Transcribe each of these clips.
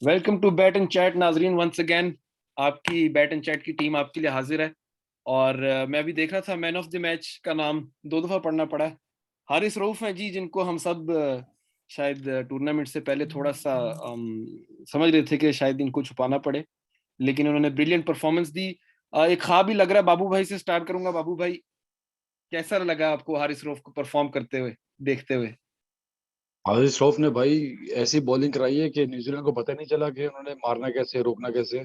Welcome to bat and chat नाजरीन। Once again आपकी bat and chat की team आपके लिए हाजिर है। और मैं अभी देख रहा था, मैन ऑफ द मैच का नाम दो दफा पढ़ना पड़ा है। हारिस रऊफ हैं जी, जिनको हम सब शायद टूर्नामेंट से पहले थोड़ा सा समझ रहे थे कि शायद इनको छुपाना पड़े, लेकिन उन्होंने ब्रिलियंट परफॉर्मेंस दी। एक ख्वाब ही लग रहा है। बाबू भाई से स्टार्ट करूंगा। बाबू भाई, कैसा लगा आपको हारिस रऊफ को परफॉर्म करते हुए, देखते हुए? आदिल श्रॉफ ने भाई ऐसी बॉलिंग कराई है कि न्यूजीलैंड को पता नहीं चला कि उन्होंने मारना कैसे रोकना कैसे।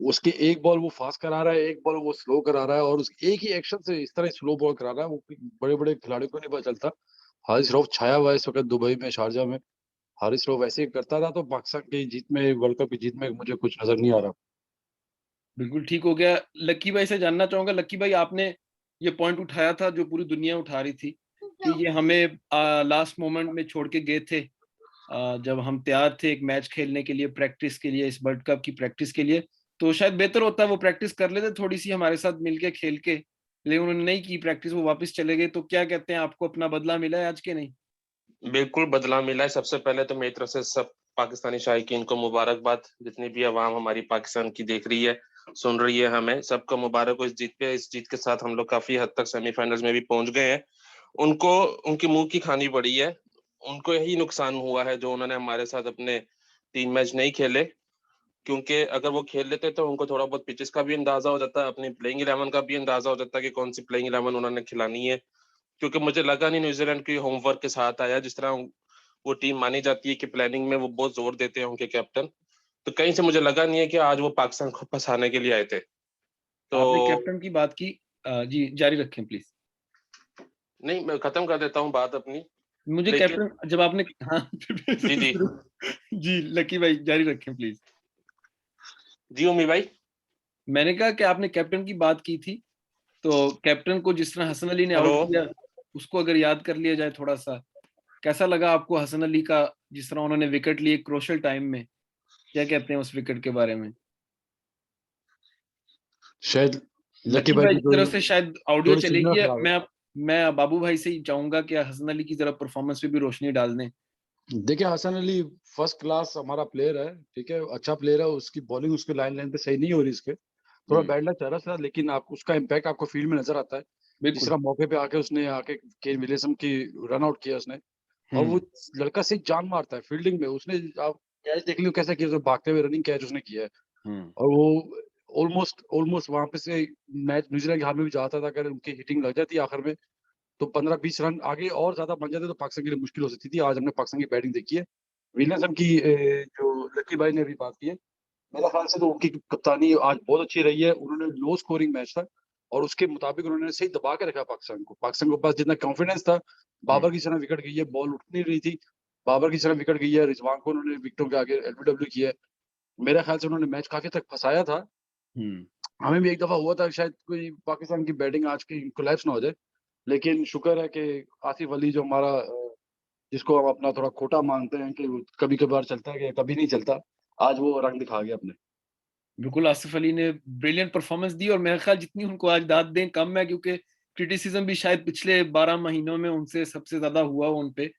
उसकी एक बॉल वो फास्ट करा रहा है, एक बॉल वो स्लो करा रहा है, और उस एक ही एक्शन से इस तरह स्लो बॉल करा रहा है वो बड़े बड़े खिलाड़ियों को नहीं पता चलता। हारिस श्रॉफ छाया हुआ है इस वक्त दुबई में, शारजा में। हारिस श्रॉफ ऐसे ही करता रहा तो पाकिस्तान की जीत में, वर्ल्ड कप की जीत में मुझे कुछ नजर नहीं आ रहा। बिल्कुल ठीक हो गया। लक्की भाई से जानना चाहूंगा। लक्की भाई, आपने ये पॉइंट उठाया था जो पूरी दुनिया उठा रही थी कि ये हमें लास्ट मोमेंट में छोड़ के गए थे। जब हम तैयार थे एक मैच खेलने के लिए, प्रैक्टिस के लिए, इस वर्ल्ड कप की प्रैक्टिस के लिए, तो शायद बेहतर होता है वो प्रैक्टिस कर लेते थोड़ी सी हमारे साथ मिलके खेल के। लेकिन उन्होंने नहीं की प्रैक्टिस, वो वापस चले गए। तो क्या कहते हैं, आपको अपना बदला मिला है आज के नहीं? बिल्कुल बदला मिला है। सबसे पहले तो मेरी तरफ से सब पाकिस्तानी शायकीन को मुबारकबाद। जितनी भी आवाम हमारी पाकिस्तान की देख रही है, सुन रही है, हमें सबको मुबारक हो इस जीत पे। इस जीत के साथ हम लोग काफी हद तक सेमीफाइनल्स में भी पहुंच गए हैं। उनको उनकी मुंह की खानी पड़ी है। उनको यही नुकसान हुआ है जो उन्होंने हमारे साथ अपने 3 मैच नहीं खेले। क्योंकि अगर वो खेल लेते तो उनको थोड़ा बहुत पिचेस का भी अंदाजा हो जाता है, अपनी प्लेइंग इलेवन का भी अंदाजा हो जाता है कि कौन सी प्लेइंग इलेवन उन्होंने खिलानी है। क्योंकि मुझे लगा नहीं न्यूजीलैंड की होमवर्क के साथ आया। जिस तरह वो टीम मानी जाती है कि प्लानिंग में वो बहुत जोर देते हैं उनके कैप्टन, तो कहीं से मुझे लगा नहीं है कि आज वो पाकिस्तान को फंसाने के लिए आए थे। तो आपने कैप्टन की बात की। जी जारी रखें प्लीज। नहीं, मैं खत्म कर देता हूँ बात अपनी। मुझे लेकिन कैप्टन जब आपने, हाँ जी जी, जी लकी भाई जारी रखें प्लीज। जी उम्मी भाई। मैंने कहा कि आपने कैप्टन की बात की थी, तो कैप्टन को जिस तरह हसन अली ने हेलो। आउट किया, उसको अगर याद कर लिया जाए थोड़ा सा, कैसा लगा आपको हसन अली का, जिस तरह उन्होंने विकेट लिए क्रोशल टाइम में? क्या कहते हैं उस विकेट के बारे में? शायद लकी लकी भाई भाई की की तरफ से शायद ऑडियो थोड़ी सिग्नल चलेगी। खराब है। मैं बाबू भाई से ही चाहूंगा कि हसन अली की जरा परफॉर्मेंस पे भी रोशनी डाल दें। देखिए, हसन अली फर्स्ट क्लास हमारा प्लेयर है, ठीक है, अच्छा प्लेयर है। उसकी बॉलिंग उसके लाइन लाइन पे सही नहीं हो रही इसके, थोड़ा हम्म। बैड लक चल रहा था, लेकिन आप उसका इम्पैक्ट आपको फील्ड में नजर आता है। जिस बिल्कुल। तरह मौके पे आके उसने आके केन विलियमसन की रन आउट किया उसने, और हम्म। वो लड़का से जान मारता है फील्डिंग में। उसने, आप कैच देख लियो कैसा किया उसने, भागते हुए रनिंग कैच उसने किया है। हम्म। और वो ऑलमोस्ट ऑलमोस्ट वहां पे से मैच न्यूजीलैंड के हाथ में भी जाता था। अगर उनकी हिटिंग लग जाती आखिर में तो 15-20 रन आगे और ज्यादा बन जाते तो पाकिस्तान के लिए मुश्किल हो सकती थी। आज हमने पाकिस्तान की बैटिंग देखी है। विलियमसन की जो लकी भाई ने अभी बात की है, मेरा ख्याल से तो उनकी कप्तानी आज बहुत अच्छी रही है। उन्होंने लो स्कोरिंग मैच था और उसके मुताबिक उन्होंने सही दबा के रखा पाकिस्तान को। पाकिस्तान के पास जितना कॉन्फिडेंस था, हम्म। बाबर की तरह विकेट गई है, बॉल उठ नहीं रही थी, बाबर की तरह विकेट गई है, रिजवान को उन्होंने विकेटों के आगे एलबीडब्ल्यू किया है। मेरे ख्याल से उन्होंने मैच काफी तक फंसाया था। हम्म। हमें भी एक दफा हुआ था शायद कोई पाकिस्तान की बैटिंग आज की कोलैप्स ना हो जाए, लेकिन शुक्र है कि आसिफ अली जो हमारा, जिसको हम अपना थोड़ा खोटा मानते हैं कि कभी कभार चलता है कि कभी नहीं चलता, आज वो रंग दिखा गया अपने। बिल्कुल, आसिफ अली ने ब्रिलियंट परफॉर्मेंस दी, और मेरे ख्याल जितनी उनको आज दाद दें कम है, क्योंकि क्रिटिसिज्म भी शायद पिछले 12 महीनों में उनसे सबसे ज्यादा हुआ उन पे।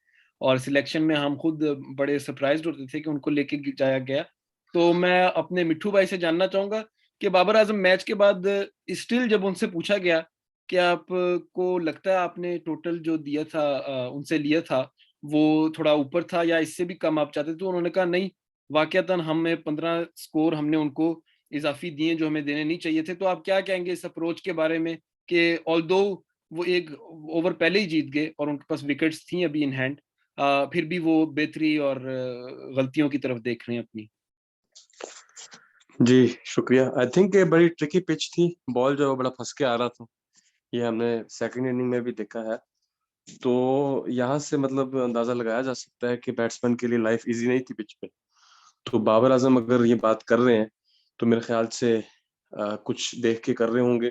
और सिलेक्शन में हम खुद बड़े सरप्राइज होते थे कि उनको लेके जाया गया। तो मैं अपने मिट्ठू भाई से जानना चाहूंगा कि बाबर आजम मैच के बाद स्टिल जब उनसे पूछा गया कि आपको लगता है आपने टोटल जो दिया था, उनसे लिया था, वो थोड़ा ऊपर था या इससे भी कम आप चाहते थे, तो उन्होंने कहा नहीं, वाकयातन हमें 15 स्कोर हमने उनको इजाफी दिए जो हमें देने नहीं चाहिए थे। तो आप क्या कहेंगे इस अप्रोच के बारे में कि ऑल्दो वो एक ओवर पहले ही जीत गए और उनके पास विकेट्स थी अभी इन हैंड, फिर भी वो बेहतरी और गलतियों की तरफ देख रहे हैं अपनी? जी शुक्रिया। आई थिंक ये बड़ी ट्रिकी पिच थी, बॉल जो है वो बड़ा फंस के आ रहा था। ये हमने सेकंड इनिंग में भी देखा है। तो यहाँ से मतलब अंदाजा लगाया जा सकता है कि बैट्समैन के लिए लाइफ इजी नहीं थी पिच पे। तो बाबर आजम अगर ये बात कर रहे हैं तो मेरे ख्याल से कुछ देख के कर रहे होंगे।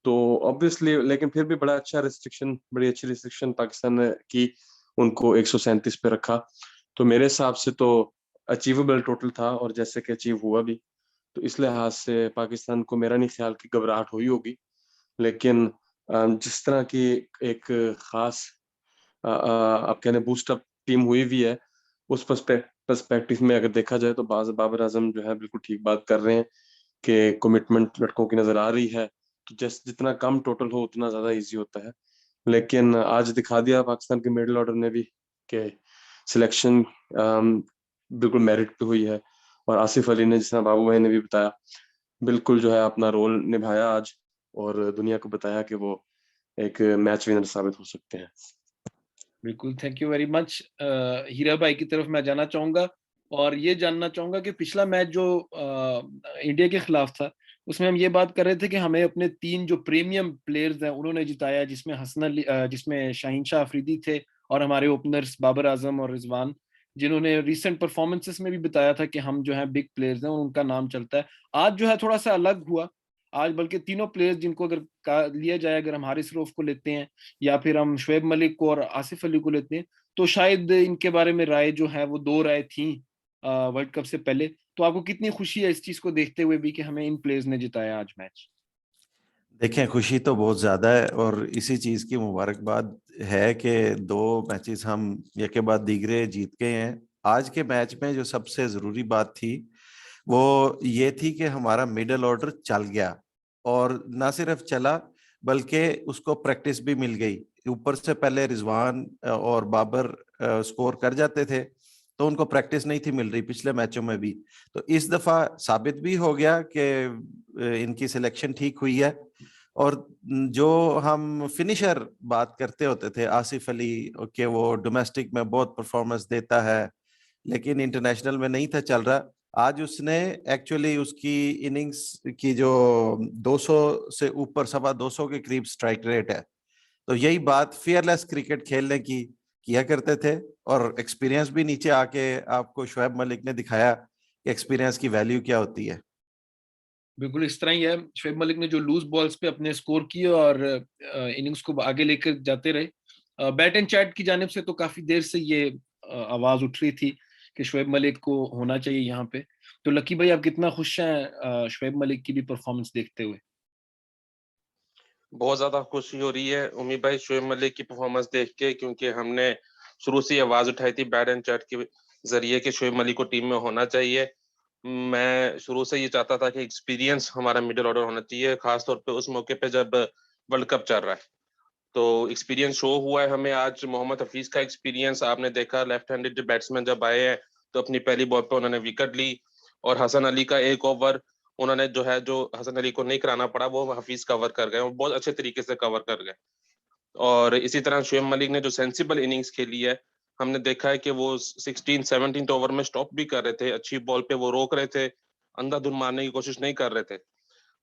तो ऑब्वियसली, लेकिन फिर भी बड़ा अच्छा रिस्ट्रिक्शन, बड़ी अच्छी रिस्ट्रिक्शन पाकिस्तान ने की, उनको 137 पे रखा। तो मेरे हिसाब से तो अचीवेबल टोटल था, और जैसे कि अचीव हुआ भी। तो इस लिहाज से पाकिस्तान को मेरा नहीं ख्याल कि घबराहट हुई होगी। लेकिन जिस तरह की एक खास आप कहने बूस्ट अप टीम हुई भी है, उस पर्सपेक्टिव में अगर देखा जाए तो बाबर आजम जो है बिल्कुल ठीक बात कर रहे हैं कि कमिटमेंट लड़कों की नजर आ रही है, तो जस्ट जितना कम टोटल हो उतना ज्यादा इजी होता है। लेकिन आज दिखा दिया पाकिस्तान के मिडिल ऑर्डर ने भी कि सिलेक्शन बिल्कुल मेरिट पे हुई है, और आसिफ अली ने, जिस तरह बाबू भाई ने भी बताया, बिल्कुल जो है अपना रोल निभाया आज, और दुनिया को बताया कि वो एक मैच विनर साबित हो सकते हैं। बिल्कुल, थैंक यू वेरी मच। हीरा भाई की तरफ मैं जाना चाहूंगा और ये जानना चाहूंगा कि पिछला मैच जो इंडिया के खिलाफ था, उसमें हम ये बात कर रहे थे कि हमें अपने 3 जो प्रीमियम प्लेयर्स हैं उन्होंने जिताया, जिसमें हसन अली, जिसमें शाहीन शाह अफरीदी थे, और हमारे ओपनर्स बाबर आजम और रिजवान, जिन्होंने रिसेंट परफॉर्मेंसेस में भी बताया था कि हम जो है बिग प्लेयर्स हैं और उनका नाम चलता है। आज जो है थोड़ा सा अलग हुआ। आज बल्कि तीनों प्लेयर्स जिनको अगर लिया जाए, अगर हम हारिस रऊफ को लेते हैं या फिर हम शुएब मलिक को और आसिफ अली को लेते हैं, तो शायद इनके बारे में राय जो है वो 2 राय थी वर्ल्ड कप से पहले। तो आपको कितनी खुशी है इस चीज को देखते हुए भी कि हमें इन प्लेयर्स ने जिताया आज मैच? देखें, खुशी तो बहुत ज्यादा है और इसी चीज की मुबारकबाद है कि 2 मैचेस हम एक के बाद दीगरे जीत गए हैं। आज के मैच में जो सबसे जरूरी बात थी वो ये थी कि हमारा मिडिल ऑर्डर चल गया, और ना सिर्फ चला बल्कि उसको प्रैक्टिस भी मिल गई। ऊपर से पहले रिजवान और बाबर स्कोर कर जाते थे, तो उनको प्रैक्टिस नहीं थी मिल रही पिछले मैचों में भी। तो इस दफा साबित भी हो गया कि इनकी सिलेक्शन ठीक हुई है। और जो हम फिनिशर बात करते होते थे आसिफ अली कि वो डोमेस्टिक में बहुत परफॉर्मेंस देता है लेकिन इंटरनेशनल में नहीं था चल रहा, आज उसने एक्चुअली उसकी इनिंग्स की जो 200 से ऊपर 225 के करीब स्ट्राइक रेट है। तो यही बात फियरलेस क्रिकेट खेलने की किया करते थे, और एक्सपीरियंस भी नीचे आके आपको शुएब मलिक ने दिखाया कि एक्सपीरियंस की वैल्यू क्या होती है। बिल्कुल इस तरह ही है। शुएब मलिक ने जो लूज बॉल्स पे अपने स्कोर किए और इनिंग्स को आगे लेकर जाते रहे। बैट एंड चैट की जानिब से तो काफी देर से ये आवाज उठ रही थी कि शुएब मलिक को होना चाहिए यहाँ पे। तो लकी भाई, आप कितना खुश हैं शुएब मलिक की भी परफॉर्मेंस देखते हुए? बहुत ज्यादा खुशी हो रही है उम्मीद भाई शुएब मलिक की परफॉर्मेंस देख के, क्योंकि हमने शुरू से आवाज उठाई थी बैट एंड चैट के जरिए कि शुएब मलिक को टीम में होना चाहिए। मैं शुरू से ये चाहता था कि एक्सपीरियंस हमारा मिडिल ऑर्डर होना चाहिए, खासतौर पे उस मौके पे जब वर्ल्ड कप चल रहा है। तो एक्सपीरियंस शो हुआ है हमें आज। मोहम्मद हफीज का एक्सपीरियंस आपने देखा, लेफ्ट हैंडेड बैट्समैन जब आए हैं तो अपनी पहली बॉल पे उन्होंने विकेट ली, और हसन अली का एक ओवर उन्होंने जो हसन अली को नहीं कराना पड़ा वो हफीज कवर कर गए, वो बहुत अच्छे तरीके से कवर कर गए। और इसी तरह शुएब मलिक ने जो सेंसिबल इनिंग्स खेली है, हमने देखा है कि वो 16-17 ओवर में स्टॉप भी कर रहे थे, अच्छी बॉल पे वो रोक रहे थे, अंधाधुंध मारने की कोशिश नहीं कर रहे थे।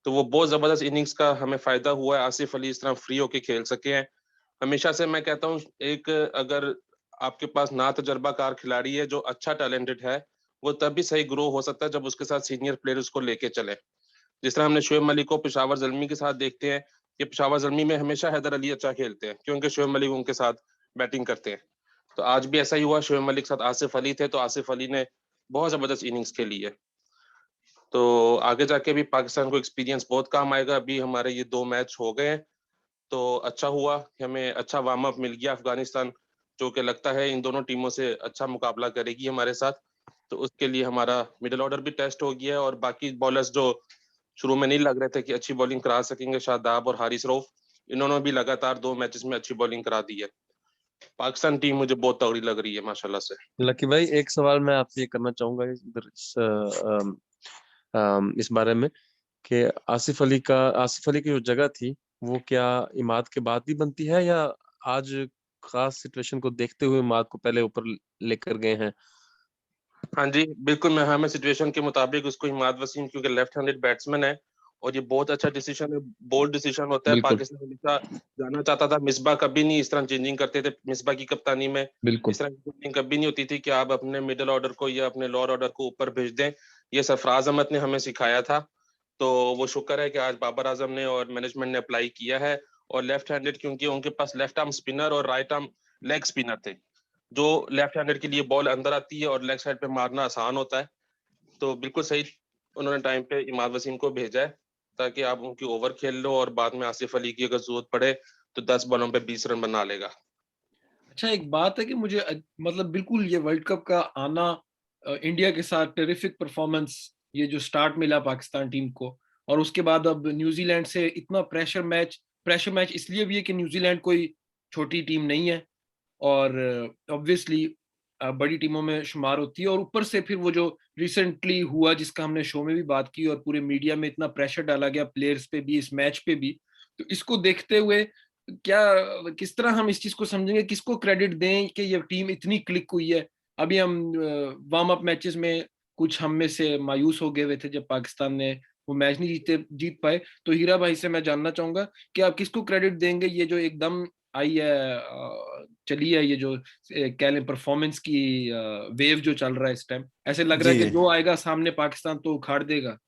तो वो बहुत जबरदस्त इनिंग्स का हमें फायदा हुआ है। आसिफ अली इस तरह फ्री होके खेल सके हैं। हमेशा से मैं कहता हूँ, एक अगर आपके पास ना तजर्बाकार खिलाड़ी है जो अच्छा टैलेंटेड है, वो तभी सही ग्रो हो सकता है जब उसके साथ सीनियर प्लेयर उसको लेके चले। जिस तरह हमने शुएब मलिक को पेशावर ज़ल्मी के साथ देखते हैं कि पेशावर ज़ल्मी में हमेशा हैदर अली अच्छा खेलते हैं क्योंकि शुएब मलिक उनके साथ बैटिंग करते हैं। तो आज भी ऐसा ही हुआ, शुएब मलिक के साथ आसिफ अली थे तो आसिफ अली ने बहुत जबरदस्त इनिंग्स खेली है। तो आगे जाके भी पाकिस्तान को एक्सपीरियंस बहुत काम आएगा। अभी हमारे ये 2 मैच हो गए हैं, तो अच्छा हुआ कि हमें अच्छा वार्म अप मिल गया। अफगानिस्तान जो कि लगता है इन दोनों टीमों से अच्छा मुकाबला करेगी हमारे साथ, तो उसके लिए हमारा मिडिल ऑर्डर भी टेस्ट हो गया है। और बाकी बॉलर्स जो शुरू में नहीं लग रहे थे कि अच्छी बॉलिंग करा सकेंगे, शादाब और हारिस रऊफ, इन्होंने भी लगातार 2 मैचेस में अच्छी बॉलिंग करा दी है। पाकिस्तान टीम मुझे बहुत तगड़ी लग रही है माशाल्लाह से। लकी भाई, एक सवाल मैं आपसे ये करना चाहूंगा इस बारे में कि आसिफ अली की जो जगह थी वो क्या इमाद के बाद ही बनती है, या आज खास सिचुएशन को देखते हुए इमाद को पहले ऊपर लेकर गए हैं? हाँ जी, बिल्कुल। मैं हमें सिचुएशन के मुताबिक उसको इमाद वसीम, क्योंकि लेफ्ट हैंडेड बैट्समैन है और ये बहुत अच्छा डिसीजन है, बोल्ड डिसीजन होता है। बिल्कुल पाकिस्तान हमेशा जाना चाहता था, मिसबा कभी नहीं इस तरह चेंजिंग करते थे। मिसबा की कप्तानी में बिल्कुल। इस तरह की चेंजिंग कभी नहीं होती थी कि आप अपने मिडिल ऑर्डर को या अपने लोअर ऑर्डर को ऊपर भेज दें। ये सरफराज अहमद ने हमें सिखाया था, तो वो शुक्र है कि आज बाबर आजम ने और मैनेजमेंट ने अप्लाई किया है। और लेफ्ट हैंडेड, क्योंकि उनके पास लेफ्ट आर्म स्पिनर और राइट आर्म लेग स्पिनर थे, जो लेफ्ट हैंडेड के लिए बॉल अंदर आती है और लेग साइड पे मारना आसान होता है। तो बिल्कुल सही उन्होंने टाइम पे इमाद वसीम को भेजा है ताकि आप उनकी ओवर खेल लो, और बाद में आसिफ अली की अगर जरूरत पड़े तो 10 बॉलों पे 20 रन बना लेगा। अच्छा, एक बात है कि मुझे मतलब बिल्कुल ये वर्ल्ड कप का आना इंडिया के साथ टेरिफिक परफॉर्मेंस, ये जो स्टार्ट मिला पाकिस्तान टीम को, और उसके बाद अब न्यूजीलैंड से इतना प्रेशर मैच इसलिए भी है कि न्यूजीलैंड कोई छोटी टीम नहीं है और ऑब्वियसली बड़ी टीमों में शुमार होती है, और ऊपर से फिर वो जो रिसेंटली हुआ जिसका हमने शो में भी बात की और पूरे मीडिया में इतना प्रेशर डाला गया प्लेयर्स पे भी, इस मैच पे भी, तो इसको देखते हुए किस तरह हम इस चीज को समझेंगे, किसको क्रेडिट दें कि ये टीम इतनी क्लिक हुई है। अभी हम वार्म अप मैचेस में कुछ हम में से मायूस हो गए हुए थे जब पाकिस्तान ने वो मैच नहीं जीत पाए, तो हीरा भाई से मैं जानना चाहूंगा कि आप किसको क्रेडिट देंगे ये जो एकदम आई है, चली है, ये जो कह लें परफॉर्मेंस की वेव जो चल रहा है इस टाइम, ऐसे लग रहा है कि जो आएगा सामने पाकिस्तान तो उखाड़ देगा,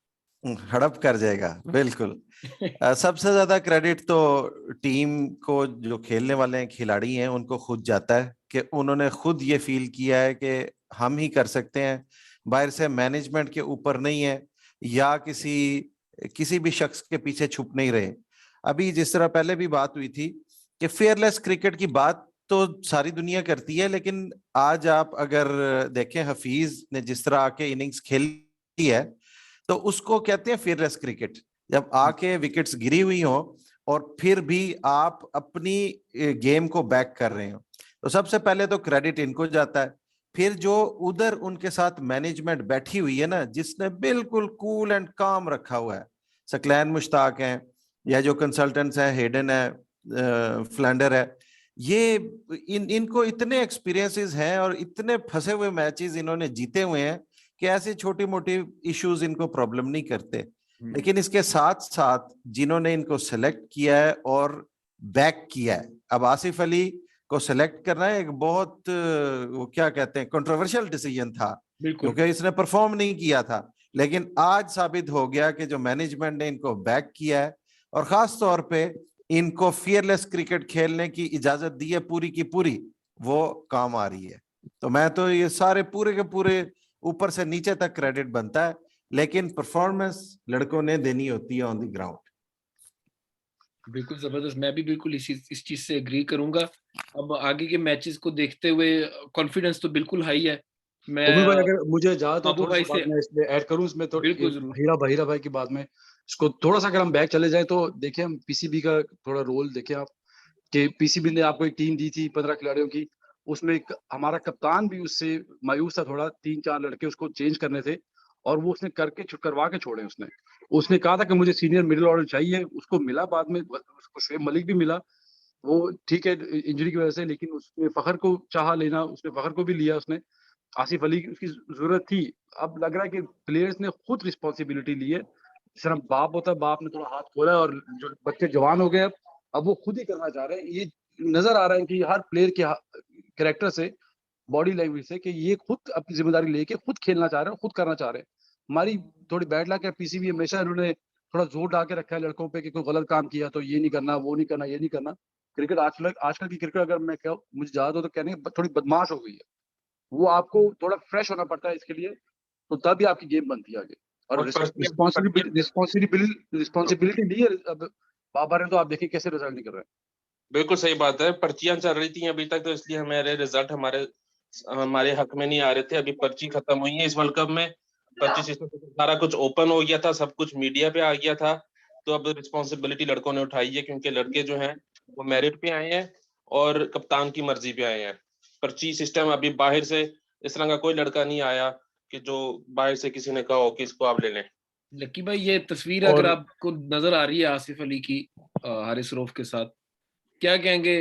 हड़प कर जाएगा। बिल्कुल। सबसे ज्यादा क्रेडिट तो टीम को, जो खेलने वाले हैं खिलाड़ी हैं, उनको खुद जाता है कि उन्होंने खुद ये फील किया है कि हम ही कर सकते हैं, बाहर से मैनेजमेंट के ऊपर नहीं है या किसी भी शख्स के पीछे छुप नहीं रहे। अभी जिस तरह पहले भी बात हुई थी कि फेयरलेस क्रिकेट की बात तो सारी दुनिया करती है, लेकिन आज आप अगर देखें हफीज ने जिस तरह आके इनिंग्स खेली है तो उसको कहते हैं फेयरलेस क्रिकेट। जब आके विकेट्स गिरी हुई हो और फिर भी आप अपनी गेम को बैक कर रहे हो, तो सबसे पहले तो क्रेडिट इनको जाता है। फिर जो उधर उनके साथ मैनेजमेंट बैठी हुई है ना, जिसने बिल्कुल कूल एंड काम रखा हुआ है, सकलैन मुश्ताक हैं या जो कंसल्टेंट्स हैं, हेडन है, फ्लैंडर है, ये इनको इतने एक्सपीरियंसेस हैं और इतने फंसे हुए मैचेस इन्होंने जीते हुए हैं कि ऐसे छोटी मोटी इश्यूज इनको प्रॉब्लम नहीं करते। लेकिन इसके साथ साथ जिन्होंने इनको सेलेक्ट किया है और बैक किया है, अब आसिफ अली को सेलेक्ट करना एक बहुत वो क्या कहते हैं कंट्रोवर्शियल डिसीजन था, क्योंकि इसने परफॉर्म नहीं किया था, लेकिन आज साबित हो गया कि जो मैनेजमेंट ने इनको बैक किया है और खास तौर पे इनको फियरलेस क्रिकेट खेलने की इजाजत दी है पूरी की पूरी, वो काम आ रही है। तो मैं तो ये सारे पूरे के पूरे ऊपर से नीचे तक क्रेडिट बनता है, लेकिन परफॉर्मेंस लड़कों ने देनी होती है ऑन द ग्राउंड। बिल्कुल जबरदस्त, मैं भी बिल्कुल इस चीज से एग्री करूंगा। अब आगे के मैचेस को देखते हुए कॉन्फिडेंस तो बिल्कुल हाई है। मैं भाई अगर मुझे इजाजत तो बाबू थोड़ी भाई सी बात से मैं इसमें ऐड करूं, इसमें तो बिल्कुल जरूर। हीरा भाई की बात में इसको थोड़ा सा अगर हम बैक चले जाए तो देखिए, हम पीसीबी का थोड़ा रोल देखें आप, कि पीसीबी ने आपको एक टीम दी थी 15 खिलाड़ियों की, उसमें एक हमारा कप्तान भी उससे मायूस था थोड़ा, 3-4 लड़के उसको चेंज करने थे और वो उसने करवा के छोड़े। उसने कहा था कि मुझे सीनियर मिडिल ऑर्डर चाहिए, उसको मिला बाद में, उसको शुएब मलिक भी मिला, वो ठीक है इंजरी की वजह से, लेकिन उसने फखर को चाहा लेना, उसने फखर को भी लिया, उसने आसिफ अली की उसकी जरूरत थी। अब लग रहा है कि प्लेयर्स ने खुद रिस्पॉन्सिबिलिटी ली है, जिस तरह बाप होता है, बाप ने थोड़ा हाथ खोला है और जो बच्चे जवान हो गए अब वो खुद ही करना चाह रहे हैं। ये नजर आ रहा है कि हर प्लेयर के कैरेक्टर से, बॉडी लैंग्वेज से, कि ये खुद अपनी जिम्मेदारी लेके खुद खेलना चाह रहे हैं, खुद करना चाह रहे हैं। हमारी थोड़ी बैड लक है, पीसीबी हमेशा इन्होंने थोड़ा जोर डाल के रखा है लड़कों पे कि कोई गलत काम किया तो ये नहीं करना, वो नहीं करना, ये नहीं करना। क्रिकेट आजकल की क्रिकेट अगर मैं कहूँ, मुझे ज्यादा तो कहने थोड़ी बदमाश हो गई है। वो आपको थोड़ा फ्रेश होना पड़ता है इसके लिए, तो तभी आपकी गेम बनती है आगे। और रिस्पॉन्सिबिलिटी ली है अब बाबर ने, तो आप देखिए कैसे रिजल्ट निकल रहे हैं। बिल्कुल सही बात है। पर्चियां चल रही थी अभी तक, तो इसलिए हमारे रिजल्ट हमारे हक में नहीं आ रहे थे। अभी पर्ची खत्म हुई है इस वर्ल्ड कप में, पर्ची सिस्टम सारा कुछ ओपन हो गया था, सब कुछ मीडिया पे आ गया था। तो अब रिस्पॉन्सिबिलिटी लड़कों ने उठाई है, क्योंकि लड़के जो हैं वो मेरिट पे आए हैं और कप्तान की मर्जी पे आए हैं। पर्ची सिस्टम अभी बाहर से इस तरह का कोई लड़का नहीं आया कि जो बाहर से किसी ने कहा हो कि इसको आप ले लें। लकी भाई, ये तस्वीर अगर आपको नजर आ रही है आसिफ अली की हारिस रऊफ के साथ, क्या कहेंगे,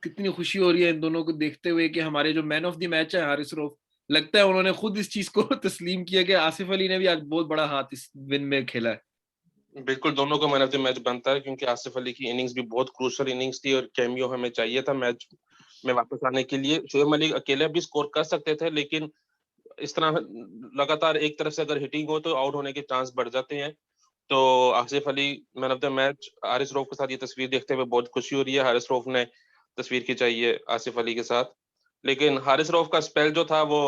कितनी खुशी हो रही है इन दोनों को देखते हुए कि हमारे जो मैन ऑफ द मैच है हारिस रऊफ, लगता है उन्होंने खुद इस चीज को तस्लीम किया कि आसिफ अली ने भी आज बहुत बड़ा हाथ इस विन में खेला है। बिल्कुल, दोनों को मैन ऑफ द मैच बनता है, क्योंकि आसिफ अली की इनिंग्स भी बहुत क्रूशल इनिंग्स थी और कैमियो हमें चाहिए था मैच में वापस आने के लिए। शुएब मलिक अकेले भी स्कोर कर सकते थे, लेकिन इस तरह लगातार एक तरफ से अगर हिटिंग हो तो आउट होने के चांस बढ़ जाते हैं। तो Asif Ali man of the match. Haris Rauf के साथ ये तस्वीर देखते हुए बहुत खुशी हो रही है। हारिस रऊफ ने तस्वीर खिंचाई है आसिफ अली के साथ, लेकिन हारिस रऊफ का स्पेल जो था वो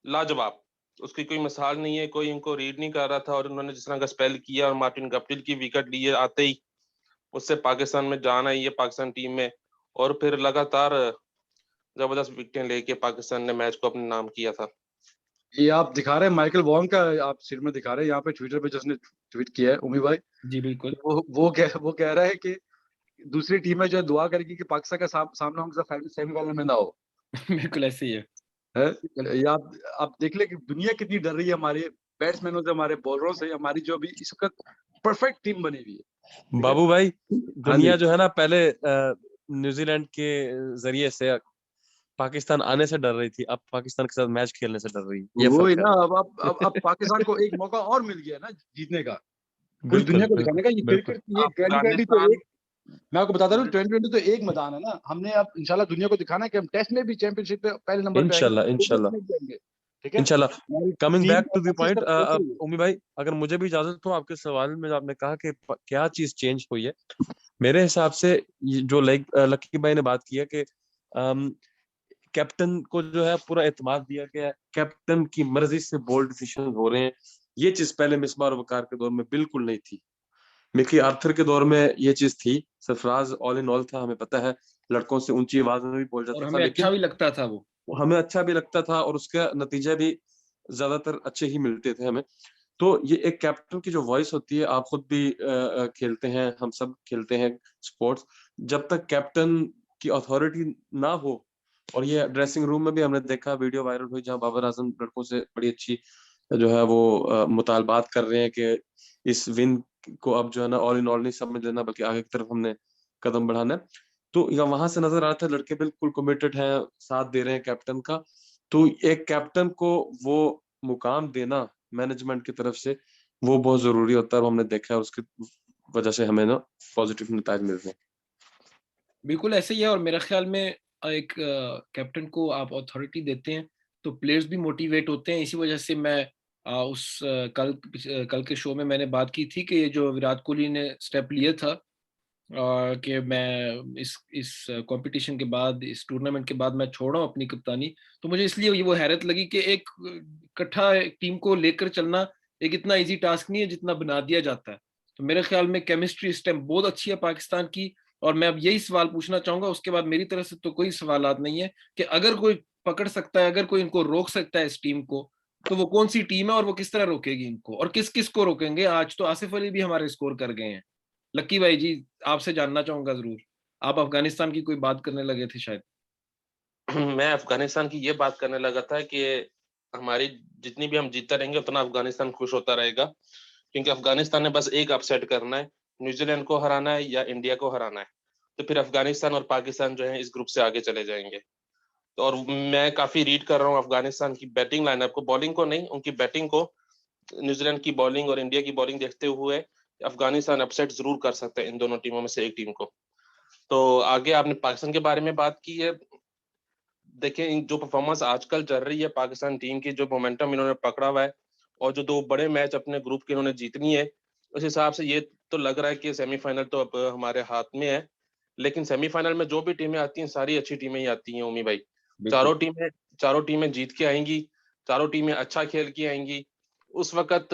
लाजवाब, उसकी कोई मिसाल नहीं है, कोई इनको रीड नहीं कर रहा था। और उन्होंने जिस तरह का स्पेल किया और मार्टिन गप्टिल की विकेट ली है आते ही, उससे पाकिस्तान में जान आई है, पाकिस्तान टीम में। और फिर लगातार जबरदस्त विकेटें लेके पाकिस्तान ने मैच को अपने नाम किया था। ये आप दिखा रहे हैं माइकल वॉन का, आप सिर में दिखा रहे हैं यहाँ पे ट्विटर पे जिसने ट्वीट किया है उमी भाई। जी बिल्कुल। वो कह रहा है कि दूसरी टीमें जो है दुआ करेगी कि पाकिस्तान का सामना उनके साथ सेमीफाइनल में ना हो। बिल्कुल ऐसे ही है। है बिल्कुल। ये आप देख ले कि दुनिया कितनी डर रही है हमारे बैट्समैनों से, हमारे बॉलरों से, हमारी जो अभी इस वक्त परफेक्ट टीम बनी हुई है, ठीक है। बाबू भाई, हाँ जी, दुनिया जो है ना पहले न्यूजीलैंड के जरिए से पाकिस्तान आने से डर रही थी, अब पाकिस्तान के साथ मैच खेलने से डर रही है, ये वही फर्क है। ना। अब पाकिस्तान को एक मौका और मिल गया ना जीतने का, पूरी बिल्कुल दुनिया को दिखाने बिल्कुल का। ये बिल्कुल। क्रिकेट ये ट्वेंटी तो अफगानिस्तान एक, मैं आपको बताता हूँ 2020 तो एक मैदान है ना। हमने अब इंशाल्लाह दुनिया को दिखाना है कि हम टेस्ट में भी चैंपियनशिप पे पहले नंबर पे आएंगे, इंशाल्लाह इंशाल्लाह में भी आएंगे, ठीक है। इंशाल्लाह। हमारी coming team back to the अच्छी पॉइंट, स्टेप सोच रही है। उमी भाई, अगर मुझे भी इजाजत हो, आपके सवाल में जो आपने कहा कि क्या चीज चेंज हुई है, मेरे हिसाब से जो लकी भाई ने बात की है कि कैप्टन को जो है पूरा एतमाद दिया गया है, कैप्टन की मर्जी से बोल्ड डिसीजन हो रहे हैं। ये चीज पहले मिसबाह और वकार के दौर में बिल्कुल नहीं थी। मिकी आर्थर के दौर में ये चीज थी। सरफराज ऑल इन ऑल था, हमें पता है, लड़कों से ऊंची आवाज में भी बोल और जाता था, हमें अच्छा लेकिन भी लगता था वो। हमें अच्छा भी लगता था और उसका नतीजा भी ज्यादातर अच्छे ही मिलते थे हमें। तो ये एक कैप्टन की जो वॉइस होती है, आप खुद भी खेलते हैं, हम सब खेलते हैं स्पोर्ट्स, जब तक कैप्टन की अथॉरिटी ना हो। और ये ड्रेसिंग रूम में भी हमने देखा, वीडियो वायरल हुई जहां बाबर आजम लड़कों से बड़ी अच्छी जो है वो मुतालबात कर रहे हैं कि इस विन को अब जो है ना ऑल इन ऑल नहीं समझ लेना, बल्कि आगे की तरफ हमने कदम बढ़ाना है। तो या वहां से नजर आ रहा था लड़के बिल्कुल कमिटेड हैं, साथ दे रहे हैं कैप्टन का। तो एक कैप्टन को वो मुकाम देना मैनेजमेंट की तरफ से, वो बहुत जरूरी होता है, और हमने देखा है उसकी वजह से हमें ना पॉजिटिव नतीजे मिल रहे हैं। बिल्कुल ऐसे ही है। और मेरे ख्याल में एक कैप्टन को आप अथॉरिटी देते हैं तो प्लेयर्स भी मोटिवेट होते हैं। इसी वजह से मैं कल के शो में मैंने बात की थी कि ये जो विराट कोहली ने स्टेप लिए था कि मैं इस कंपटीशन के बाद, इस टूर्नामेंट के बाद मैं छोड़ रहा हूँ अपनी कप्तानी। तो मुझे इसलिए ये वो हैरत लगी कि एक इकट्ठा टीम को लेकर चलना एक इतना इजी टास्क नहीं है जितना बना दिया जाता है। तो मेरे ख्याल में केमिस्ट्री इस टाइम बहुत अच्छी है पाकिस्तान की। और मैं अब यही सवाल पूछना चाहूंगा, उसके बाद मेरी तरफ से तो कोई सवालात नहीं है, कि अगर कोई पकड़ सकता है, अगर कोई इनको रोक सकता है इस टीम को, तो वो कौन सी टीम है और वो किस तरह रोकेगी इनको, और किस किस को रोकेंगे। आज तो आसिफ अली भी हमारे स्कोर कर गए हैं। लक्की भाई जी, आपसे जानना चाहूंगा जरूर। आप अफगानिस्तान की कोई बात करने लगे थे शायद। मैं अफगानिस्तान की ये बात करने लगा था कि हमारी जितनी भी हम जीतते रहेंगे उतना अफगानिस्तान खुश होता रहेगा, क्योंकि अफगानिस्तान ने बस एक अपसेट करना है, न्यूजीलैंड को हराना है या इंडिया को हराना है। तो फिर अफगानिस्तान और पाकिस्तान जो है इस ग्रुप से आगे चले जाएंगे। तो और मैं काफी रीड कर रहा हूँ अफगानिस्तान की बैटिंग लाइनअप को, बॉलिंग को नहीं, उनकी बैटिंग को, न्यूजीलैंड की बॉलिंग और इंडिया की बॉलिंग देखते हुए अफगानिस्तान अपसेट जरूर कर सकते हैं इन दोनों टीमों में से एक टीम को। तो आगे आपने पाकिस्तान के बारे में बात की है। देखिए जो परफॉर्मेंस आजकल चल रही है पाकिस्तान टीम की, जो मोमेंटम इन्होंने पकड़ा हुआ है, और जो दो बड़े मैच अपने ग्रुप के इन्होंने जीतनी है, उस हिसाब से ये तो लग रहा है कि सेमीफाइनल तो अब हमारे हाथ में है। लेकिन सेमीफाइनल में जो भी टीमें आती हैं सारी अच्छी टीमें ही आती हैं उमी भाई। बिल्कुल। चारों टीमें जीत के आएंगी, चारों टीमें अच्छा खेल के आएंगी। उस वक्त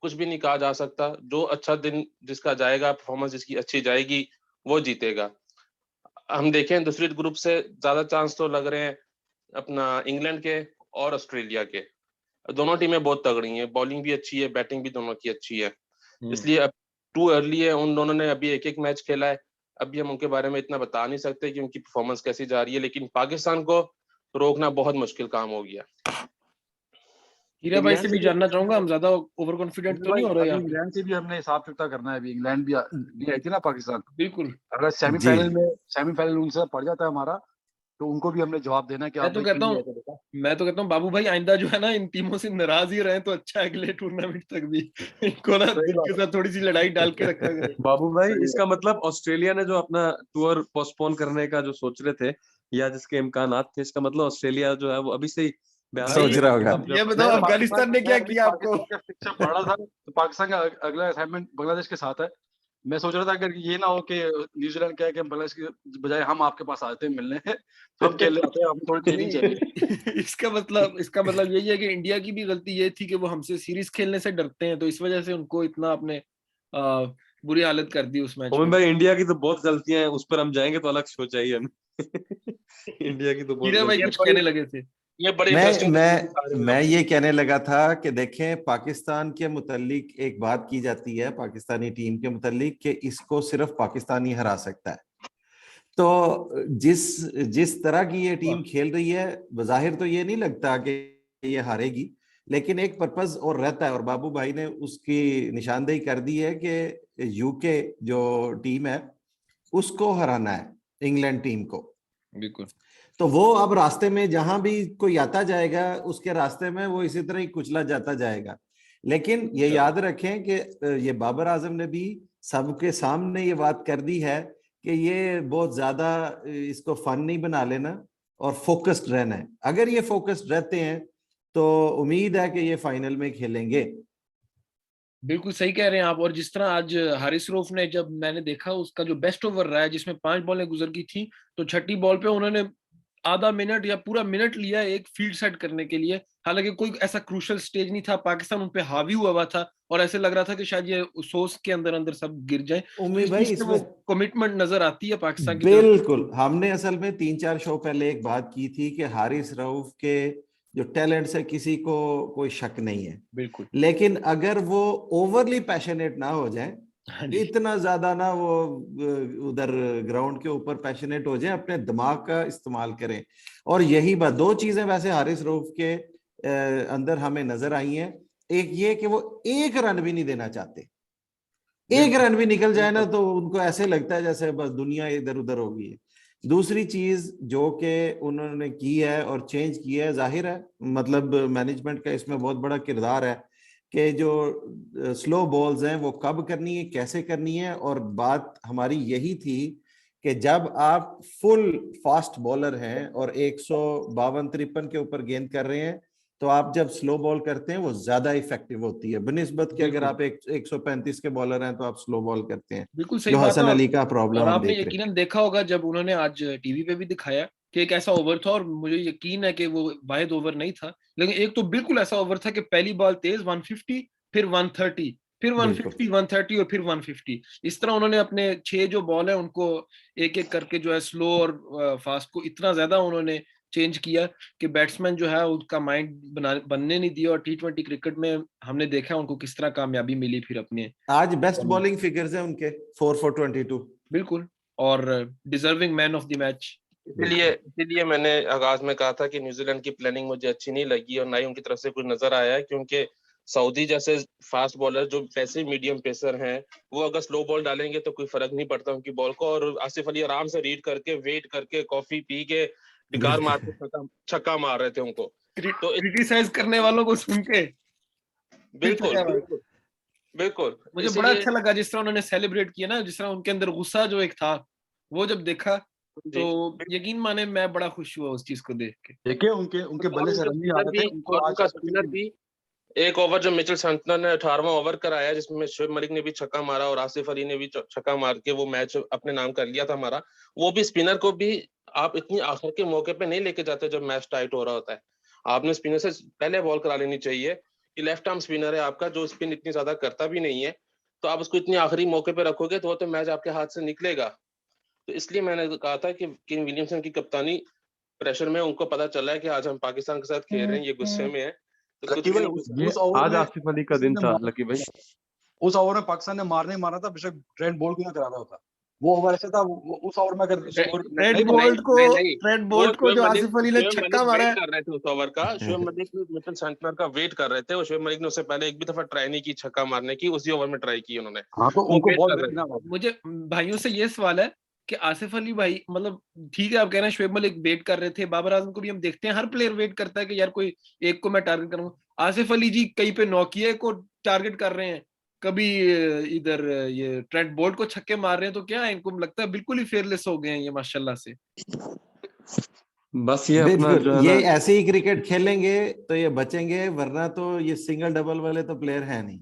कुछ भी नहीं कहा जा सकता, जो अच्छा दिन जिसका जाएगा, परफॉर्मेंस जिसकी अच्छी जाएगी, वो जीतेगा। हम देखें दूसरी ग्रुप से ज्यादा चांस तो लग रहे हैं अपना इंग्लैंड के और ऑस्ट्रेलिया के। दोनों टीमें बहुत तगड़ी हैं, बॉलिंग भी अच्छी है, बैटिंग भी दोनों की अच्छी है। इसलिए अब टू अर्ली है, उन दोनों ने अभी एक एक मैच खेला है, अभी हम उनके बारे में इतना बता नहीं सकते कि उनकी परफॉर्मेंस कैसी जा रही है। लेकिन पाकिस्तान को रोकना बहुत मुश्किल काम हो गया। हीरा भाई इंग्लैंड से से भी जानना चाहूंगा, हम ज्यादा ओवर कॉन्फिडेंट तो भाई नहीं हो रहे अभी यहाँ पे। इंग्लैंड से भी हमने हिसाब चुकता करना है। अभी इंग्लैंड भी आई थी ना पाकिस्तान, बिल्कुल। अगर जी सेमीफाइनल उनसे पड़ जाता है हमारा, तो उनको भी हमने जवाब देना है कि मैं आप तो भाई कहता क्यों नहीं हूँ ऐसा देखा। मैं तो कहता हूँ बाबू भाई, आइंदा जो है ना इन टीमों से नाराज ही रहे तो अच्छा है, अगले टूर्नामेंट तक भी इनको ना सही इनके बात है, साथ थोड़ी सी लड़ाई डाल के रखा करें। बाबू भाई, सही इसका मतलब ऑस्ट्रेलिया ने जो अपना टूर पोस्टपोन करने का जो सोच रहे थे, या जिसके इम्कानात थे, इसका मतलब ऑस्ट्रेलिया जो है वो अभी से ही बयान दे सोच भाई रहा रहा है कि होगा। अब ये जब बताओ, अफगानिस्तान ने मैं क्या अभी किया आपको। पाकिस्तान का पिक्चर पढ़ रहा था, तो पाकिस्तान का अगला असाइनमेंट बांग्लादेश के साथ है। मैं सोच रहा था अगर ये ना हो कि न्यूजीलैंड क्या है कि बांग्लादेश की बजाय हम आपके पास आते हैं मिलने, हम खेलने आते हैं, हम थोड़ी ट्रेनिंग चाहिए। नहीं इसका मतलब यही है कि इंडिया की भी गलती ये थी कि वो हमसे सीरीज खेलने से डरते हैं, तो इस वजह से उनको इतना अपने आ, बुरी हालत कर दी उस मैच मोमिन में। भाई, इंडिया की तो बहुत गलतियां हैं, उस पर हम जाएंगे तो अलग शो चाहिए हमें। इंडिया की तो बहुत हीरा भाई ये कुछ गलतियां भाई कहने लगे थे। ये बड़ी इंटरेस्टिंग मैं ये कहने लगा था कि देखें, पाकिस्तान के मुतालिक एक बात की जाती है पाकिस्तानी टीम के मुतालिक कि इसको सिर्फ पाकिस्तानी हरा सकता है। तो जिस तरह की ये टीम खेल रही है, बज़ाहिर तो ये नहीं लगता कि ये हारेगी, लेकिन एक पर्पस और रहता है, और बाबू भाई ने उसकी निशानदेही कर दी है कि यूके जो टीम है उसको हराना है, इंग्लैंड टीम को। बिल्कुल। तो वो अब रास्ते में जहां भी कोई आता जाएगा उसके रास्ते में वो इसी तरह ही कुचला जाता जाएगा। लेकिन ये याद रखें कि ये बाबर आजम ने भी सबके सामने ये बात कर दी है कि ये बहुत ज्यादा इसको फन नहीं बना लेना और फोकस्ड रहना है। अगर ये फोकस्ड रहते हैं तो उम्मीद है कि ये फाइनल में खेलेंगे। बिल्कुल सही कह रहे हैं आप। और जिस तरह आज हारिस रऊफ ने, जब मैंने देखा उसका जो बेस्ट ओवर रहा है जिसमें 5 बॉलें गुजर गई थी, तो छठी बॉल पे उन्होंने आधा मिनट या पूरा मिनट लिया एक फील्ड सेट करने के लिए। हालांकि कोई ऐसा क्रूशल स्टेज नहीं था, पाकिस्तान उन पे हावी हुआ था और ऐसे लग रहा था कि शायद ये सोच के अंदर अंदर सब गिर जाए। उम्मीद भाई इसमें वो कमिटमेंट नजर आती है पाकिस्तान की। बिल्कुल। हमने असल में 3-4 शो पहले एक बात की थी कि हारिस रऊफ के जो टैलेंट से किसी को कोई शक नहीं है, बिल्कुल। लेकिन अगर वो ओवरली पैशनेट ना हो जाए, इतना ज्यादा ना वो उधर ग्राउंड के ऊपर पैशनेट हो जाए, अपने दिमाग का इस्तेमाल करें। और यही बात, 2 चीजें वैसे हारिस रऊफ के अंदर हमें नजर आई हैं। एक ये कि वो 1 रन भी नहीं देना चाहते। 1 रन भी निकल जाए ना तो उनको ऐसे लगता है जैसे बस दुनिया इधर उधर हो गई है। दूसरी चीज जो कि उन्होंने की है और चेंज की है, जाहिर है मतलब मैनेजमेंट का इसमें बहुत बड़ा किरदार है कि जो स्लो बॉल्स हैं वो कब करनी है, कैसे करनी है। और बात हमारी यही थी कि जब आप फुल फास्ट बॉलर हैं और 152-53 के ऊपर गेंद कर रहे हैं, तो आप जब स्लो बॉल करते हैं वो ज्यादा इफेक्टिव होती है बनिस्बत के अगर आप 135 के बॉलर हैं तो आप स्लो बॉल करते हैं। बिल्कुल सही जो बात हसन है। अली का प्रॉब्लम और हम आपने देख रहे हैं। यकीनन देखा होगा जब उन्होंने आज टीवी पे भी दिखाया कि एक ऐसा ओवर था, और मुझे यकीन है कि वो वाहिद ओवर नहीं था, लेकिन एक तो बिल्कुल ऐसा ओवर था कि पहली बॉल तेज 150, फिर 130, फिर 150, 130 और फिर 150। इस तरह उन्होंने अपने 6 जो बॉल है उनको एक एक करके जो है स्लो और फास्ट को इतना ज्यादा उन्होंने चेंज किया कि बैट्समैन जो है उसका माइंड बनने नहीं दिया। और T20 क्रिकेट में हमने देखा उनको किस तरह कामयाबी मिली फिर अपने। आज बेस्ट बॉलिंग फिगर्स हैं उनके 4 for 22। बिल्कुल। और deserving man of the match. इसीलिए मैंने आगाज में कहा था कि न्यूजीलैंड की प्लानिंग मुझे अच्छी नहीं लगी और ना ही उनकी तरफ से कुछ नजर आया है, क्योंकि सऊदी जैसे फास्ट बॉलर जो वैसे मीडियम पेसर हैं, वो अगर स्लो बॉल डालेंगे तो कोई फर्क नहीं पड़ता उनकी बॉल को। और आसिफ अली आराम से रीड करके, वेट करके, कॉफी पी के, डिकार मार के छक्का मार रहे थे उनको। तो क्रिटिसाइज करने वालों को सुन के बिल्कुल बिल्कुल बिल्कुल। मुझे बड़ा अच्छा लगा जिस तरह उन्होंने सेलिब्रेट किया ना, जिस तरह उनके अंदर गुस्सा जो एक था, वो जब देखा तो यकीन माने मैं बड़ा खुश हुआ उस चीज को देख के। देखिए उनके बल्ले से रन नहीं आ रहे थे उनको। आज उनका स्पिनर भी एक ओवर जो मिचेल सैंटनर ने 18वां ओवर कराया, जिसमें शोएब मलिक ने भी छक्का मारा और आसिफ अली ने भी छक्का मार के वो मैच अपने नाम कर लिया था हमारा। वो भी स्पिनर को भी आप इतनी आखिर के मौके पे नहीं लेके जाते जब मैच टाइट हो रहा होता है। आपने स्पिनर से पहले बॉल करा लेनी चाहिए कि लेफ्ट आर्म स्पिनर है आपका, जो स्पिन इतनी ज्यादा करता भी नहीं है, तो आप उसको इतनी आखिरी मौके पे रखोगे तो वो तो मैच आपके हाथ से निकलेगा। तो इसलिए मैंने कहा था कि केन विलियमसन की कप्तानी प्रेशर में, उनको पता चला है कि आज हम पाकिस्तान के साथ खेल रहे हैं, ये गुस्से में है। तो लकी भाई उस ओवर आज में आसिफ अली का दिन था लकी भाई। उस ओवर में पाकिस्तान ने मारने ही मारा था, बेशक ट्रेंट बोल्ट क्यों ना कराना होता। वो ओवर ऐसा था, उस ओवर में अगर ट्रेंट बोल्ट को जो आसिफ अली ने छक्का मारा है कर रहे थे उस ओवर का, शोएब मलिक मिचेल सैंटनर का वेट कर रहे थे। और शोएब मलिक ने उससे पहले एक भी दफा ट्राई नहीं की छक्का मारने की, उसी ओवर में ट्राई की उन्होंने। हाँ तो उनको बॉल। मुझे भाइयों से ये सवाल है कि आसिफ अली भाई, मतलब ठीक है आप कह रहे हैं शोएब मलिक वेट कर रहे थे, बाबर आजम को भी हम देखते हैं, हर प्लेयर वेट करता है कि यार कोई एक को मैं टारगेट करूंगा। आसिफ अली जी कहीं पे नौकिया को टारगेट कर रहे हैं, कभी इधर ये ट्रेंट बोल्ट को छक्के मार रहे हैं, तो क्या है इनको लगता है बिल्कुल ही फेयरलेस हो गए हैं ये माशाल्लाह से। बस ये अपना जो है ये ऐसे ही क्रिकेट खेलेंगे तो ये बचेंगे, वरना तो ये सिंगल डबल वाले तो प्लेयर है नहीं।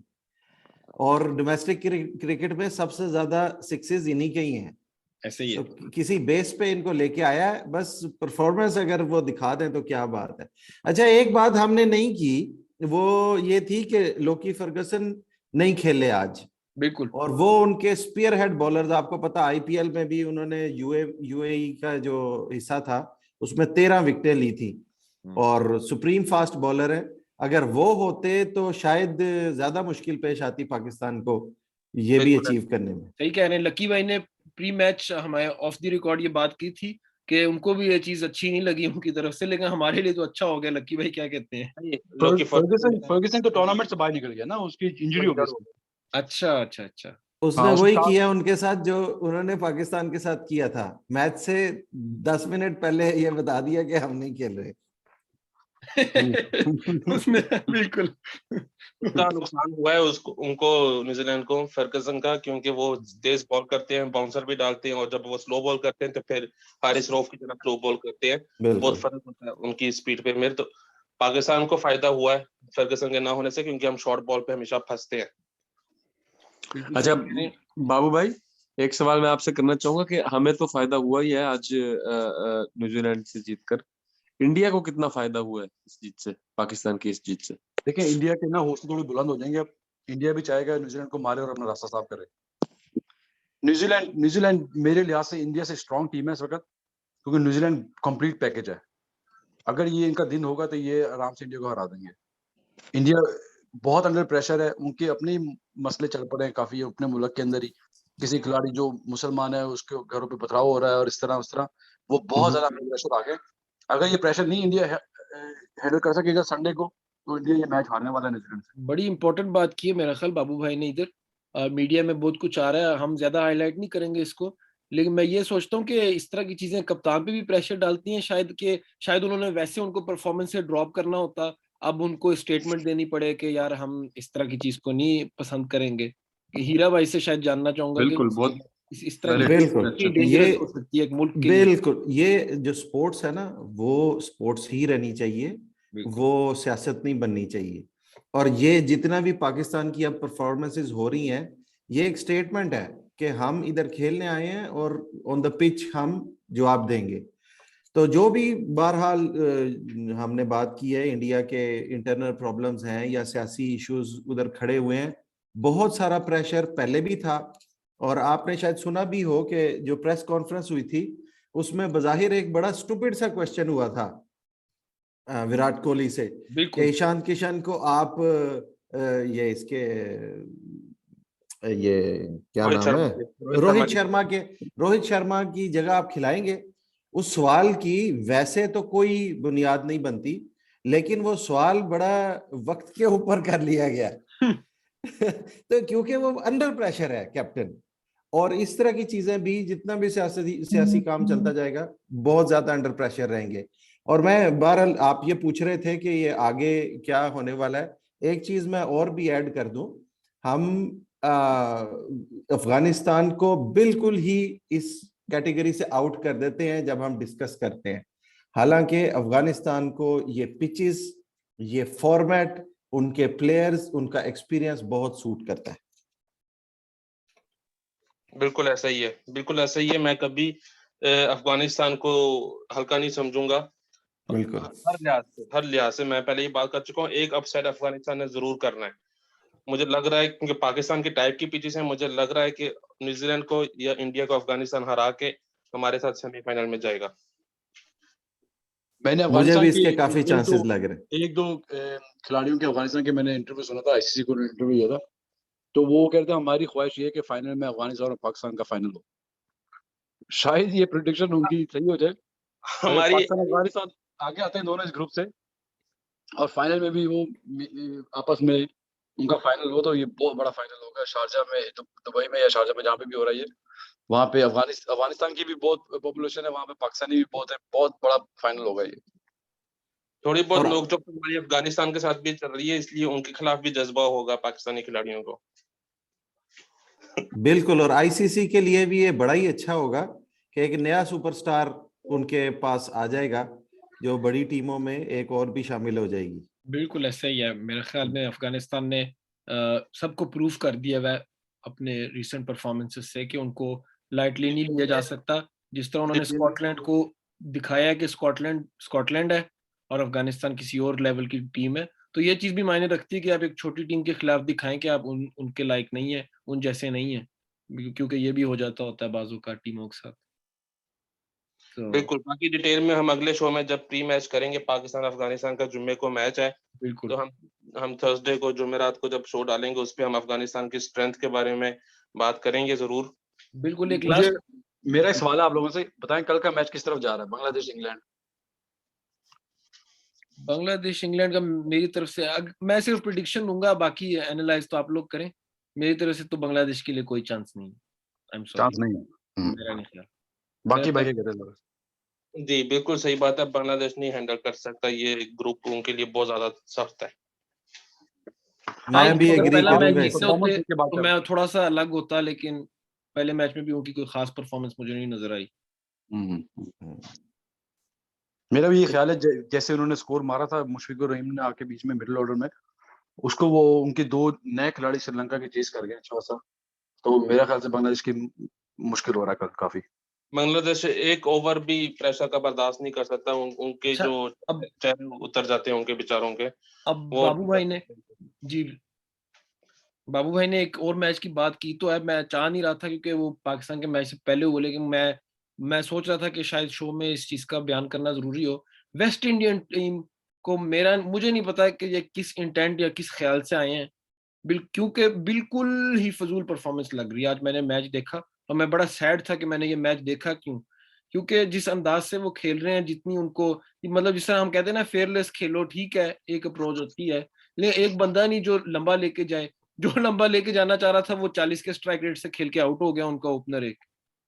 और डोमेस्टिक क्रिकेट में सबसे ज्यादा सिक्सेस इन्हीं के ही हैं। ऐसे ही है। तो किसी बेस पे इनको लेके आया है, बस परफॉर्मेंस अगर वो दिखा दें तो क्या बात है। अच्छा, एक बात हमने नहीं की, वो ये थी कि लोकी फर्गसन नहीं खेले आज। बिल्कुल। और वो उनके स्पीयर हेड बॉलर, आपको पता आईपीएल में भी उन्होंने यूएई का जो हिस्सा था उसमें 13 विकेटें ली थी। और सुप्रीम फास्ट बॉलर है। अगर वो होते तो शायद ज्यादा मुश्किल पेश आती पाकिस्तान को ये भी बिल्कुल। अचीव करने में। सही कह रहे हैं, लकी भाई ने प्री मैच हमारे ऑफ द रिकॉर्ड ये बात की थी कि उनको भी ये चीज अच्छी नहीं लगी उनकी तरफ से, लेकिन हमारे लिए तो अच्छा हो गया। लकी भाई क्या कहते हैं? लोकी फर्गुसन तो टूर्नामेंट से बाहर निकल गया ना, उसकी इंजरी हो गई। अच्छा अच्छा अच्छा। उसने हाँ, वही उसका- किया उनके साथ जो उन्होंने पाकिस्तान के साथ किया था, मैच से 10 मिनट पहले ये बता दिया कि हम नहीं खेल रहे। उसने बिल्कुल उसका नुकसान हुआ है उसको, उनको न्यूजीलैंड को फर्गसन का, क्योंकि वो तेज बॉल करते हैं, बाउंसर भी डालते हैं, और जब वो स्लो बॉल करते हैं तो फिर हारिस रऊफ की तरह स्लो बॉल करते हैं। बिल्कुल। बहुत फर्क होता है उनकी स्पीड पे। मेरे तो पाकिस्तान को फायदा हुआ है फर्गसन के ना होने से, क्योंकि हम शॉर्ट बॉल पे हमेशा फंसते हैं। अच्छा बाबू भाई, एक सवाल मैं आपसे करना चाहूंगा कि हमें तो फायदा हुआ ही है आज न्यूजीलैंड से जीतकर, इंडिया को कितना फायदा हुआ है इस जीत से, पाकिस्तान की इस जीत से? देखिए, इंडिया के ना हौसले थोड़े बुलंद हो जाएंगे अब। इंडिया भी चाहेगा न्यूजीलैंड को मारे और अपना रास्ता साफ करे। न्यूजीलैंड मेरे लिहाज से इंडिया से स्ट्रांग टीम है इस वक्त, क्योंकि न्यूजीलैंड कंप्लीट पैकेज है। अगर ये इनका दिन होगा तो ये आराम से इंडिया को हरा देंगे। इंडिया बहुत अंडर प्रेशर है, उनके अपने ही मसले चल पड़े हैं काफी अपने मुल्क के अंदर ही। किसी खिलाड़ी जो मुसलमान है उसके घरों पे पथराव हो रहा है और इस तरह उस तरह, वो बहुत ज्यादा प्रेशर आ गए। अगर ये प्रेशर नहीं इंडिया हैंडल कर सकेगा संडे को, तो इंडिया ये मैच हारने वाला है न्यूजीलैंड से। बड़ी इंपॉर्टेंट बात की है मेरा ख्याल बाबू भाई ने इधर। मीडिया में बहुत कुछ आ रहा है, हम ज्यादा हाईलाइट नहीं करेंगे इसको, लेकिन मैं ये सोचता हूँ कि इस तरह की चीजें कप्तान पे भी प्रेशर डालती हैं शायद उन्होंने वैसे उनको परफॉर्मेंस से ड्रॉप करना होता, अब उनको स्टेटमेंट देनी पड़े कि यार हम इस तरह की चीज को नहीं पसंद करेंगे। कि हीरा भाई से शायद जानना चाहूंगा कि बिल्कुल, बहुत इस तरह की बिल्कुल डेंजरस हो सकती है एक मुल्क के लिए। बिल्कुल ये जो स्पोर्ट्स है ना, वो स्पोर्ट्स ही रहनी चाहिए, वो सियासत नहीं बननी चाहिए। और ये जितना भी पाकिस्तान की अब परफॉर्मेंसेस हो रही हैं, ये एक स्टेटमेंट है कि हम इधर खेलने आए हैं और ऑन द पिच हम जवाब देंगे। तो जो भी बहरहाल हमने बात की है, इंडिया के इंटरनल प्रॉब्लम्स हैं या सियासी इश्यूज उधर खड़े हुए हैं, बहुत सारा प्रेशर पहले भी था। और आपने शायद सुना भी हो कि जो प्रेस कॉन्फ्रेंस हुई थी उसमें बजाहिर एक बड़ा स्टूपिड सा क्वेश्चन हुआ था विराट कोहली से कि ईशान किशन को आप ये इसके ये क्या नाम है, रोहित शर्मा की जगह आप खिलाएंगे? उस सवाल की वैसे तो कोई बुनियाद नहीं बनती, लेकिन वो सवाल बड़ा वक्त के ऊपर कर लिया गया तो क्योंकि वो अंडर प्रेशर है कैप्टन। और इस तरह की चीजें भी, जितना भी सियासी काम चलता जाएगा, बहुत ज्यादा अंडर प्रेशर रहेंगे। और मैं बहरहाल, आप ये पूछ रहे थे कि ये आगे क्या होने वाला है, एक चीज मैं और भी ऐड कर दूं, हम अफगानिस्तान को बिल्कुल ही इस कैटेगरी से आउट कर देते हैं जब हम डिस्कस करते हैं। हालांकि अफगानिस्तान को ये पिचेस, ये फॉर्मेट, उनके प्लेयर्स, उनका एक्सपीरियंस बहुत सूट करता है। बिल्कुल ऐसा ही है, बिल्कुल ऐसा ही है। मैं कभी अफगानिस्तान को हल्का नहीं समझूंगा। बिल्कुल हर लिहाज से मैं पहले ही बात कर चुका हूँ, एक अपसेट अफगानिस्तान ने जरूर करना है। मुझे लग रहा है क्योंकि पाकिस्तान के टाइप की पिचेस हैं, मुझे लग रहा है कि न्यूजीलैंड को या इंडिया को अफगानिस्तान हरा के हमारे साथ सेमीफाइनल में जाएगा। मैंने मुझे अफगानिस्तान भी की इसके काफी चांसेस लग रहे हैं। एक दो खिलाड़ियों के अफगानिस्तान के मैंने इंटरव्यू सुना था, आईसीसी को इंटरव्यू दिया था, तो वो कहते हैं हमारी ख्वाहिश ये है कि फाइनल में अफगानिस्तान और पाकिस्तान का फाइनल हो। शायद ये प्रेडिक्शन उनकी सही हो जाए। अगर हमारी पाकिस्तान अफगानिस्तान आगे आते हैं दोनों इस ग्रुप से, और फाइनल में भी वो आपस में उनका फाइनल हो, तो ये बहुत बड़ा फाइनल होगा शारजा में, दुबई में या शारजा में, जहाँ पे भी हो रहा है ये। वहाँ पे अफगानिस्तान की भी बहुत पॉपुलेशन है, वहाँ पे पाकिस्तानी भी बहुत है, बहुत बड़ा फाइनल होगा ये। थोड़ी बहुत नोकझोंक हमारी अफगानिस्तान के साथ भी चल रही है, इसलिए उनके खिलाफ भी जज्बा होगा पाकिस्तानी खिलाड़ियों को। बिल्कुल, और आईसीसी के लिए भी ये बड़ा ही अच्छा होगा कि एक नया सुपरस्टार उनके पास आ जाएगा, जो बड़ी टीमों में एक और भी शामिल हो जाएगी। बिल्कुल ऐसा ही है मेरे ख्याल में। अफगानिस्तान ने सबको प्रूव कर दिया है अपने रिसेंट परफॉर्मेंसेस से कि उनको लाइटली नहीं लिया जा सकता। जिस तरह उन्होंने स्कॉटलैंड को दिखाया है कि स्कॉटलैंड है और अफगानिस्तान किसी और लेवल की टीम है, तो ये चीज भी मायने रखती है कि आप एक छोटी टीम के खिलाफ दिखाएं कि आप उनके लायक नहीं है, उन जैसे नहीं है, क्योंकि ये भी हो जाता होता है बाजू का टीमों के साथ। So, बिल्कुल, बाकी डिटेल में हम अगले शो में जब प्री मैच करेंगे, पाकिस्तान अफगानिस्तान का जुम्मे को मैच है, बिल्कुल तो हम थर्सडे को जुमेरात को जब शो डालेंगे उस पे हम अफगानिस्तान की स्ट्रेंथ के बारे में बात करेंगे जरूर। बिल्कुल एक मुझे लास्ट मेरा एक सवाल है आप लोगों से, बताएं कल का मैच किस तरफ जा रहा है, बांग्लादेश इंग्लैंड? बांग्लादेश इंग्लैंड का मेरी तरफ से मैं सिर्फ प्रिडिक्शन दूंगा, बाकी एनालाइज तो आप लोग करें। मेरी तरफ से तो बांग्लादेश के लिए कोई चांस नहीं है। आई एम चांस सॉरी, नहीं है। मेरा नहीं ख्याल। बाकी भाई मेरा क्या कहते हैं? जी, बिल्कुल सही बात है, बांग्लादेश नहीं हैंडल कर सकता, ये ग्रुप उनके लिए बहुत ज्यादा सख्त है। हाँ, मैं भी अगर एग्री पहला मैच करूंगा जीतते इससे। परफॉर्मेंस होते की बात तो कर मैं थोड़ा सा अलग होता, लेकिन पहले मैच में भी उनकी कोई खास परफॉर्मेंस मुझे नहीं नजर आई। मेरा भी ये ख्याल है जैसे उन्होंने स्कोर मारा था मुशफिकुर रहीम ने आके बीच में मिडिल ऑर्डर में, उसको वो उनके दो नए खिलाड़ी श्रीलंका के चेस कर गए अच्छा सा, तो मेरा ख्याल से बांग्लादेश की मुश्किल हो रहा है काफी। बांग्लादेश एक ओवर भी प्रेशर का बर्दाश्त नहीं कर सकता, उनके अच्छा, जो अब चेहरे उतर जाते हैं उनके बेचारों के, अब वो बाबू भाई ने एक और मैच की बात की, तो अब मैं चाह नहीं रहा था क्योंकि वो पाकिस्तान के मैच से पहले हुआ, लेकिन मैं सोच रहा था कि शायद शो में इस चीज का बयान करना जरूरी हो। वेस्ट इंडियन टीम को मुझे नहीं पता कि ये किस इंटेंट या किस ख्याल से आए हैं, क्योंकि बिल्कुल ही फजूल परफॉर्मेंस लग रही है। आज मैंने मैच देखा और मैं बड़ा सैड था कि मैंने ये मैच देखा। क्योंकि जिस अंदाज से वो खेल रहे हैं, जितनी उनको मतलब जिस तरह हम कहते हैं ना, फेयरलेस खेलो, ठीक है एक अप्रोच होती है, लेकिन एक बंदा नहीं जो लंबा लेके जाए। जो लंबा लेके जाना चाह रहा था वो 40 के स्ट्राइक रेट से खेल के आउट हो गया उनका ओपनर एक,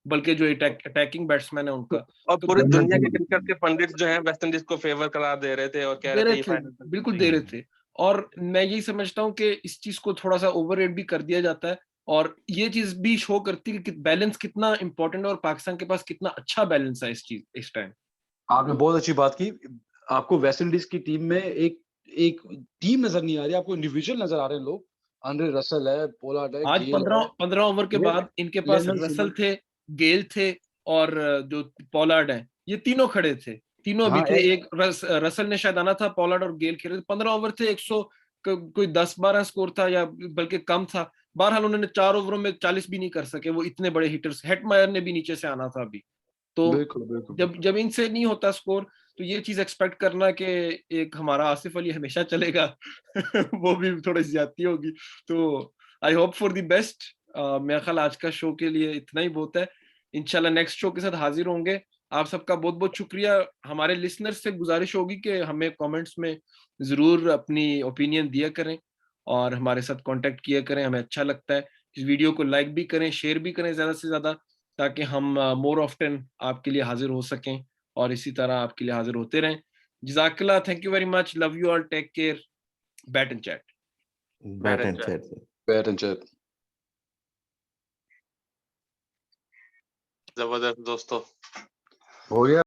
बल्कि जो अटैकिंग बैट्समैन है उनका। और तो पूरी दुनिया के क्रिकेट के पंडित जो हैं वेस्ट इंडीज को फेवर करार दे रहे थे और कह दे रहे थे रहे ये थे, फाइनल तक बिल्कुल दे रहे पहुंचेगी। थे। और मैं यही समझता हूँ कि इस चीज को थोड़ा सा ओवररेट भी कर दिया जाता है, और ये चीज भी शो करती है कि बैलेंस कितना इंपॉर्टेंट है और पाकिस्तान के पास कितना अच्छा बैलेंस है इस टाइम। आपने बहुत अच्छी बात की। आपको वेस्ट इंडीज की टीम में एक एक टीम नजर नहीं आ रही, आपको इंडिविजुअल नजर आ रहे हैं लोग। आंद्रे रसल है, पोलार्ड है, आज गेल है, 15 ओवर के बाद इनके पास लेनल रसल सिमन। थे, गेल थे, और जो पॉलार्ड है, ये तीनों खड़े थे। तीनों अभी हाँ थे। एक रसल ने शायद आना था, पॉलार्ड और गेल खेले। 15 ओवर थे, 100 कोई 10-12 स्कोर था या बल्कि कम था। बहरहाल उन्होंने 4 ओवरों में 40 भी नहीं कर सके, वो इतने बड़े हिटर्स। हेटमायर ने भी नीचे से आना था अभी। तो बिल्कुल बिल्कुल। जब जब इनसे नहीं होता स्कोर, तो ये चीज एक्सपेक्ट करना कि एक हमारा आसिफ अली हमेशा चलेगा वो भी थोड़ी ज्यादती होगी। तो I hope for the best. मेरा ख्याल आज का शो के लिए इतना ही बहुत है। इंशाल्लाह नेक्स्ट शो के साथ हाजिर होंगे। आप सबका बहुत बहुत शुक्रिया। हमारे लिसनर्स से गुजारिश होगी कि हमें कमेंट्स में जरूर अपनी ओपिनियन दिया करें और हमारे साथ कांटेक्ट किया करें, हमें अच्छा लगता है। इस वीडियो को लाइक भी करें, शेयर भी करें ज्यादा से ज्यादा, ताकि हम मोर ऑफ्टन आपके लिए हाजिर हो सकें और इसी तरह आपके लिए हाजिर होते रहें। जज़ाकल्लाह, thank you very much, love you all, take care, bat and chat. Bat and chat. Bat and chat. जबरदस्त दोस्तों। हो गया।